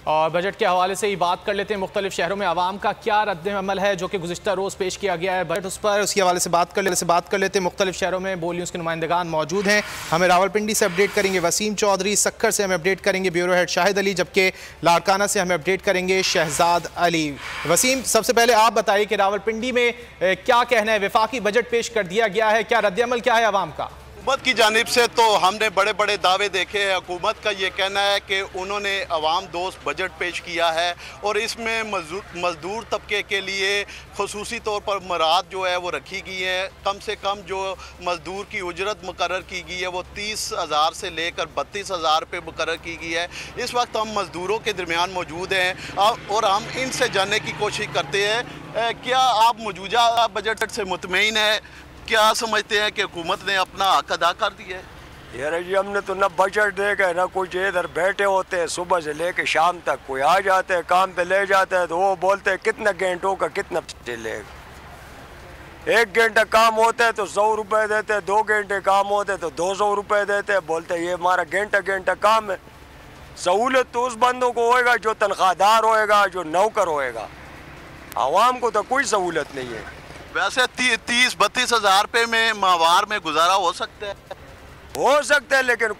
और बजट के हवाले से ही बात कर लेते हैं। मुख्तलिफ शहरों में आवाम का क्या रद्द-ए-अमल है जो कि गुज़िश्ता रोज़ पेश किया गया है बजट, उसके हवाले से बात कर लेते हैं। मुख्तलिफ शहरों में बोल न्यूज़ के नुमाइंदगान मौजूद हैं। हमें रावलपिंडी से अपडेट करेंगे वसीम चौधरी, सक्कर से हमें अपडेट करेंगे ब्यूरो हेड शाहिद अली, जबकि लाड़काना से हमें अपडेट करेंगे शहजाद अली। वसीम, सबसे पहले आप बताइए कि रावलपिंडी में क्या कहना है, वफाकी बजट पेश कर दिया गया है, क्या रद्द-ए-अमल क्या है आवाम का? हुकूमत की जानिब से तो हमने बड़े बड़े दावे देखे हैं। हुकूमत का ये कहना है कि उन्होंने अवाम दोस्त बजट पेश किया है और इसमें मज़दूर तबके के लिए खुसूसी तौर पर मराहत जो है वो रखी गई है। कम से कम जो मज़दूर की उजरत मुकर्रर की गई है वो 30,000 से लेकर 32,000 रुपये मुकर्रर की गई है। इस वक्त हम मज़दूरों के दरमियान मौजूद हैं और हम इनसे जानने की कोशिश करते हैं क्या आप मौजूदा बजट से मुतमईन है, क्या समझते हैं कि हुकूमत ने अपना हक अदा कर दिया है? यार जी, हमने तो ना बजट देखे ना कुछ, इधर बैठे होते हैं सुबह से लेके शाम तक। कोई आ जाते हैं काम पे ले जाते हैं तो वो बोलते हैं कितना घंटों का कितना लेगा। 1 घंटा काम होता है तो 100 रुपये देते हैं, 2 घंटे काम होते हैं तो 200 रुपये देते हैं। बोलते हैं ये हमारा घंटा काम है। सहूलत तो उस बंदों को होएगा जो तनख्वाहदार होएगा, जो नौकर होएगा। आवाम को तो कोई सहूलत नहीं है। वैसे 30-32 हज़ार रुपये में माहवार में गुजारा हो सकता है, लेकिन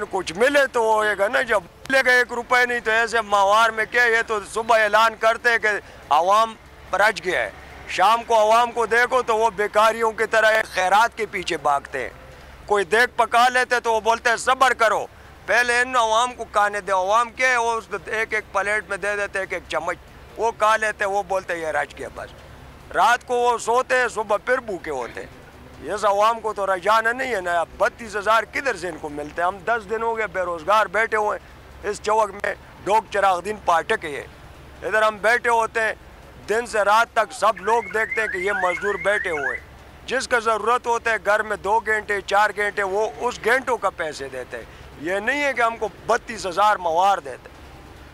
कुछ मिले तो होएगा ना। जब मिलेगा 1 रुपये नहीं तो ऐसे माहवार में क्या, ये तो सुबह ऐलान करते हैं कि आवाम रच गया है, शाम को आवाम को देखो तो वो बेकारियों की तरह खैरात के पीछे भागते हैं। कोई देख पका लेते तो वो बोलते हैं सब्र करो, पहले इन आवाम को खाने दो। आवाम क्या है, वो एक प्लेट में दे देते, एक चम्मच वो खा लेते, वो बोलते ये रच गया बस। रात को वो सोते हैं, सुबह फिर भूखे होते हैं। इस आवाम को तो रजाना नहीं है ना। 32,000 किधर से इनको मिलते हैं? हम 10 दिन हो गए बेरोजगार बैठे हुए हैं इस चौक में। डोक चराग दिन पाटक है, इधर हम बैठे होते हैं दिन से रात तक। सब लोग देखते हैं कि ये मजदूर बैठे हुए, जिसका ज़रूरत होता है घर में 2 घंटे 4 घंटे वो उस घंटों का पैसे देते हैं। ये नहीं है कि हमको 32,000 मवार देते।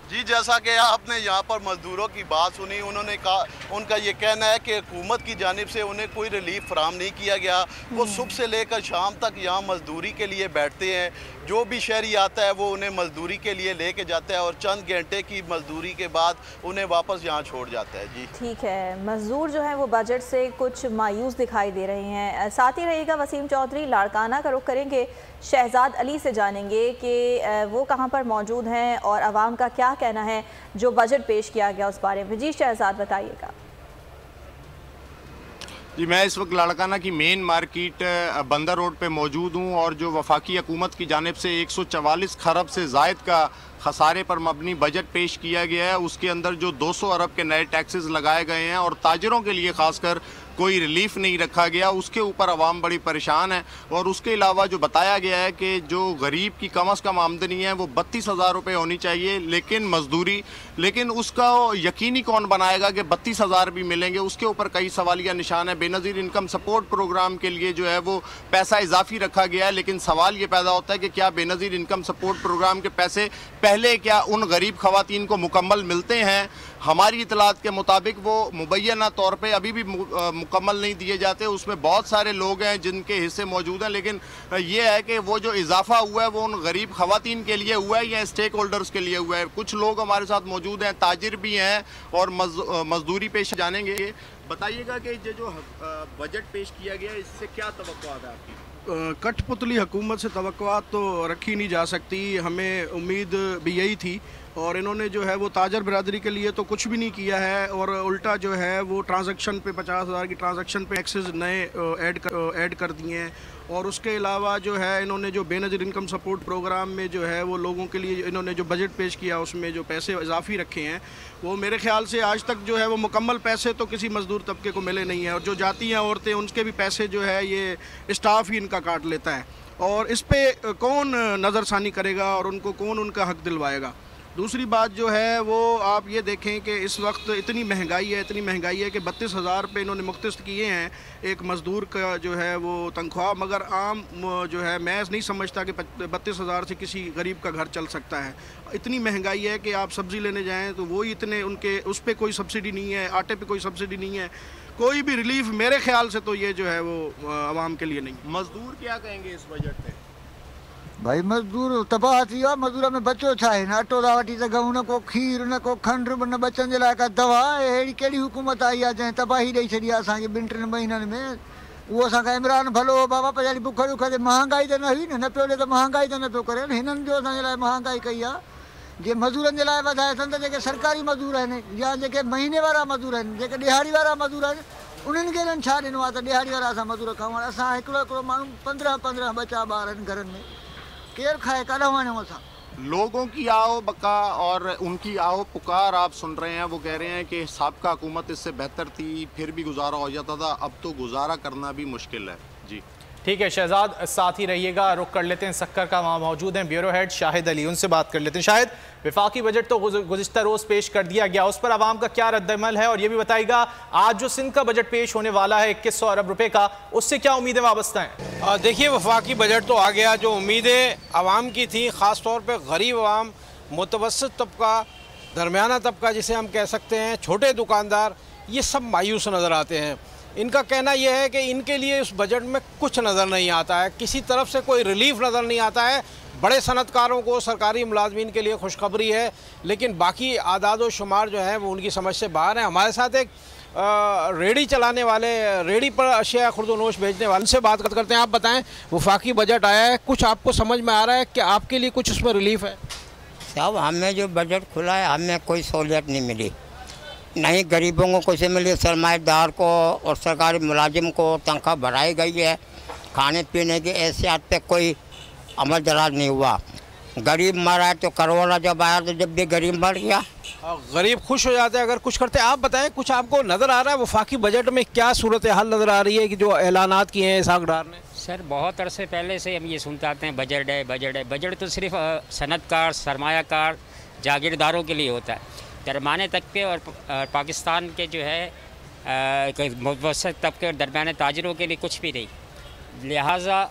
जी, जैसा कि आपने यहाँ पर मज़दूरों की बात सुनी, उन्होंने कहा, उनका ये कहना है कि हुकूमत की जानिब से उन्हें कोई रिलीफ फराहम नहीं किया गया। वो सुबह से लेकर शाम तक यहाँ मज़दूरी के लिए बैठते हैं। जो भी शहरी आता है वो उन्हें मज़दूरी के लिए लेके जाता है और चंद घंटे की मज़दूरी के बाद उन्हें वापस यहाँ छोड़ जाता है। जी ठीक है, मज़दूर जो है वो बजट से कुछ मायूस दिखाई दे रहे हैं। साथ ही रहेगा वसीम चौधरी, लाड़काना का रुख करेंगे, शहजाद अली से जानेंगे कि वो कहाँ पर मौजूद हैं और आवाम का क्या कहना है जो बजट पेश किया गया उस बारे में। जी शहजाद, बताइएगा। जी, मैं इस वक्त लाड़काना की मेन मार्केट बंदर रोड पे मौजूद हूँ और जो वफाकी हुकूमत की जानिब से 144 खरब से ज़ायद का खसारे पर मबनी बजट पेश किया गया है, उसके अंदर जो 200 अरब के नए टैक्सेस लगाए गए हैं और ताजरों के लिए ख़ासकर कोई रिलीफ नहीं रखा गया, उसके ऊपर आवाम बड़ी परेशान है। और उसके अलावा जो बताया गया है कि जो गरीब की कम अज़ कम आमदनी है वो 32,000 रुपये होनी चाहिए, लेकिन मजदूरी, लेकिन उसका यकीनी कौन बनाएगा कि 32,000 भी मिलेंगे? उसके ऊपर कई सवालिया निशान है। बेनज़ीर इनकम सपोर्ट प्रोग्राम के लिए जो है वो पैसा इजाफी रखा गया है, लेकिन सवाल ये पैदा होता है कि क्या बेनज़ीर इनकम सपोर्ट प्रोग्राम के पैसे पहले क्या उन गरीब ख़वातीन को मुकम्मल मिलते हैं? हमारी इतलात के मुताबिक वो मुबैना तौर पे अभी भी मुकम्मल नहीं दिए जाते। उसमें बहुत सारे लोग हैं जिनके हिस्से मौजूद हैं, लेकिन ये है कि वो जो इजाफा हुआ है वो उन गरीब ख़वातीन के लिए हुआ है या स्टेक होल्डर्स के लिए हुआ है। कुछ लोग हमारे साथ मौजूद हैं, ताजिर भी हैं और मजदूरी पेश जानेंगे। बताइएगा कि जो बजट पेश किया गया इससे क्या तवक्कुआत है आपकी? कठपुतली हुकूमत से तवक्कुआत तो रखी नहीं जा सकती। हमें उम्मीद भी यही थी और इन्होंने जो है वो ताजर बिरादरी के लिए तो कुछ भी नहीं किया है और उल्टा जो है वो ट्रांजैक्शन पे 50,000 की ट्रांजैक्शन पे टैक्सेस नए ऐड कर दिए हैं। और उसके अलावा जो है इन्होंने जो बेनज़ीर इनकम सपोर्ट प्रोग्राम में जो है वो लोगों के लिए इन्होंने जो बजट पेश किया उसमें जो पैसे इजाफी रखे हैं वो मेरे ख्याल से आज तक जो है वो मुकम्मल पैसे तो किसी मज़दूर तबके को मिले नहीं हैं। और जो जाती हैं औरतें उनके भी पैसे जो है ये स्टाफ ही इनका काट लेता है और इस पर कौन नज़रसानी करेगा और उनको कौन उनका हक दिलवाएगा? दूसरी बात जो है वो आप ये देखें कि इस वक्त इतनी महंगाई है कि 32,000 रुपये इन्होंने मुख्तस किए हैं एक मज़दूर का जो है वो तनख्वाह, मगर आम जो है मैं नहीं समझता कि 32,000 से किसी गरीब का घर चल सकता है। इतनी महंगाई है कि आप सब्ज़ी लेने जाएं तो वो इतने उनके उस पर कोई सब्सिडी नहीं है, आटे पे कोई सब्सिडी नहीं है, कोई भी रिलीफ मेरे ख्याल से तो ये जो है वो आवाम के लिए नहीं। मज़दूर क्या कहेंगे इस बजट पे? भाई मजदूर तबाह थी वियो, मजदूर में बचो छा है न अटो था वठी सघूं, न को खीर न को खंड न बचनि जे लाइ का दवा। अहिड़ी कहिड़ी हुकूमत आई आहे जंहिं तबाही ॾेई छॾी आहे असांखे 2-3 महीननि में। उहो असांखां इमरान भलो हो बाबा, पछाड़ी बुख ॾुख ते महांगाई त न हुई न पियो ॾे त महांगाई त न पियो करे। हिननि जो असांजे लाइ महांगाई कई आहे। जे मज़दूरनि जे लाइ वधाए अथनि त जेके सरकारी मज़दूर आहिनि या जेके महीने वारा मज़दूर आहिनि, जेके ॾिहाड़ी वारा मज़दूर आहिनि, उन्हनि खे हिननि छा ॾिनो आहे त ॾिहाड़ी वारा असां मज़दूर खाऊं। असां हिकिड़ो माण्हू 15 बचा ॿार आहिनि घरनि में, केरु खाए, काॾां वञूं असां। लोगों की आओ बका और उनकी आओ पुकार आप सुन रहे हैं। वो कह रहे हैं कि साबिक़ा हुकूमत इससे बेहतर थी, फिर भी गुजारा हो जाता था, अब तो गुजारा करना भी मुश्किल है। जी ठीक है शहजाद, साथ ही रहिएगा। रुक कर लेते हैं सक्कर का, वहाँ मौजूद हैं ब्यूरो हेड शाहिद अली, उनसे बात कर लेते हैं। शाहिद, वफाकी बजट तो गुज़िश्ता रोज़ पेश कर दिया गया, उस पर आवाम का क्या रद्दअमल है, और ये भी बताइएगा आज जो सिंध का बजट पेश होने वाला है 2100 अरब रुपए का, उससे क्या उम्मीदें वाबस्ता हैं? देखिए, वफाकी बजट तो आ गया। जो उम्मीदें आवाम की थी, ख़ास तौर पर गरीब आवाम, मुतवस्सित तबका, दरमियाना तबका जिसे हम कह सकते हैं, छोटे दुकानदार, ये सब मायूस नज़र आते हैं। इनका कहना यह है कि इनके लिए उस बजट में कुछ नज़र नहीं आता है, किसी तरफ से कोई रिलीफ नज़र नहीं आता है। बड़े सनतकारों को, सरकारी मुलाजमीन के लिए खुशखबरी है, लेकिन बाकी आदाद व शुमार जो है वो उनकी समझ से बाहर है। हमारे साथ एक रेडी चलाने वाले, रेडी पर अशिया खुर्दोनोश भेजने वाले से बात करते हैं। आप बताएं, वफाकी बजट आया है, कुछ आपको समझ में आ रहा है कि आपके लिए कुछ उसमें रिलीफ है? साहब, हमें जो बजट खुला है, हमें कोई सहूलियत नहीं मिली, नहीं गरीबों को कुछ मिली, सरमाएदार को और सरकारी मुलाजिम को तनख्वाह बढ़ाई गई है। खाने पीने की एहतियात पे कोई अमल दराज नहीं हुआ। गरीब मरा है तो कोरोना जब आया तो जब भी गरीब मर गया। गरीब खुश हो जाते हैं अगर कुछ करते हैं। आप बताएं, कुछ आपको नज़र आ रहा है वफाकी बजट में क्या सूरत हाल नज़र आ रही है कि जो ऐलानात किए हैं इसहाक डार ने? सर, बहुत अरसे पहले से हम ये सुनते आते हैं बजट है, बजट है। बजट तो सिर्फ सनतकार, सरमायाकार, जागीरदारों के लिए होता है। दरमियाने तबके और पाकिस्तान के जो है मुतवस्सित तबके और दरमियाने ताजरों के लिए कुछ भी नहीं। लिहाजा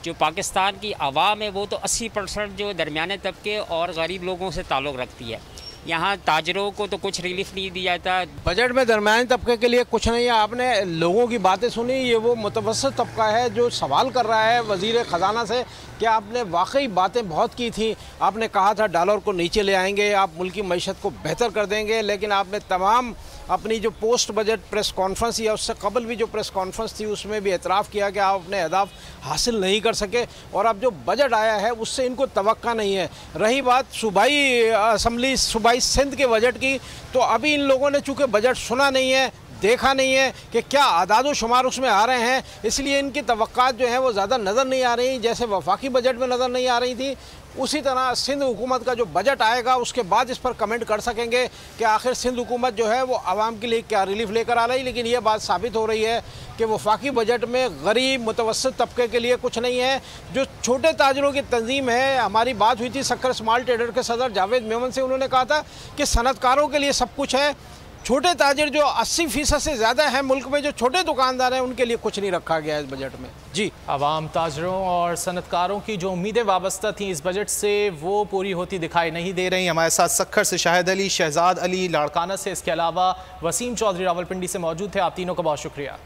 जो पाकिस्तान की आवाम है वो तो 80% जो दरमियाने तबके और गरीब लोगों से ताल्लुक़ रखती है। यहाँ ताजरों को तो कुछ रिलीफ नहीं दिया जाता। बजट में दरमियाने तबके के लिए कुछ नहीं है। आपने लोगों की बातें सुनी, ये वो मुतवस्सित तबका है जो सवाल कर रहा है वज़ीर ख़जाना से कि आपने वाकई बातें बहुत की थी। आपने कहा था डॉलर को नीचे ले आएंगे, आप मुल्क की मईशत को बेहतर कर देंगे, लेकिन आपने तमाम अपनी जो पोस्ट बजट प्रेस कॉन्फ्रेंस या उससे कबल भी जो प्रेस कॉन्फ्रेंस थी उसमें भी एतराफ़ किया कि आप अपने अहदाफ हासिल नहीं कर सके, और अब जो बजट आया है उससे इनको तवक्का नहीं है। रही बात सूबाई असम्बली, सूबाई सिंध के बजट की, तो अभी इन लोगों ने चूँकि बजट सुना नहीं है, देखा नहीं है कि क्या आदाद शुमार उसमें आ रहे हैं, इसलिए इनकी तवक्कात जो है वो ज़्यादा नज़र नहीं आ रही। जैसे वफाकी बजट में नज़र नहीं आ रही थी, उसी तरह सिंध हुकूमत का जो बजट आएगा उसके बाद इस पर कमेंट कर सकेंगे कि आखिर सिंध हुकूमत जो है वो आवाम के लिए क्या रिलीफ लेकर आ रही। लेकिन ये बात साबित हो रही है कि वफाकी बजट में गरीब मुतवस्सित तबके के लिए कुछ नहीं है। जो छोटे ताजरों की तंजीम है, हमारी बात हुई थी सक्कर स्मॉल ट्रेडर के सदर जावेद मेमन से, उन्होंने कहा था कि सनतकारों के लिए सब कुछ है। छोटे ताजिर जो 80% से ज़्यादा है मुल्क में, जो छोटे दुकानदार हैं, उनके लिए कुछ नहीं रखा गया इस बजट में। जी, आवाम, ताजरों और सनतकारों की जो उम्मीदें वाबस्ता थीं इस बजट से, वो पूरी होती दिखाई नहीं दे रही। हमारे साथ सक्खर से शाहिद अली, शहजाद अली लाड़काना से, इसके अलावा वसीम चौधरी रावलपिंडी से मौजूद थे। आप तीनों का बहुत शुक्रिया।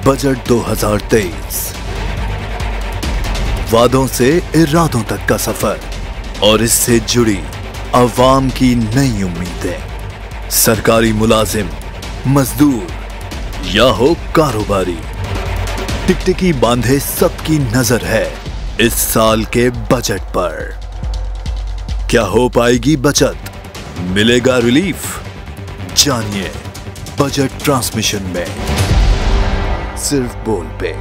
बजट 2023, वादों से इरादों तक का सफर और इससे जुड़ी आवाम की नई उम्मीदें। सरकारी मुलाजिम, मजदूर या हो कारोबारी, टिकटिकी बांधे सबकी नजर है इस साल के बजट पर। क्या हो पाएगी बचत, मिलेगा रिलीफ? जानिए बजट ट्रांसमिशन में, सिर्फ बोल पे।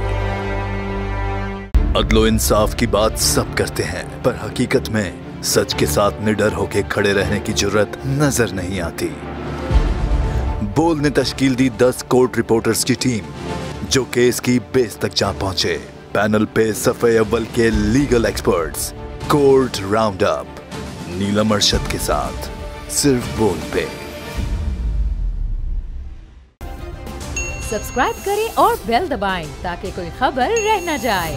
अदलो इंसाफ की बात सब करते हैं, पर हकीकत में सच के साथ निडर होके खड़े रहने की जुर्रत नजर नहीं आती। बोल ने तश्कील दी 10 कोर्ट रिपोर्टर्स की टीम, जो केस की बेस तक जा पहुंचे। पैनल पे सफ़े अव्वल के legal experts, court round up, Neelam Arshad के साथ, सिर्फ बोल पे। सब्सक्राइब करें और बेल दबाएं ताकि कोई खबर रह न जाए।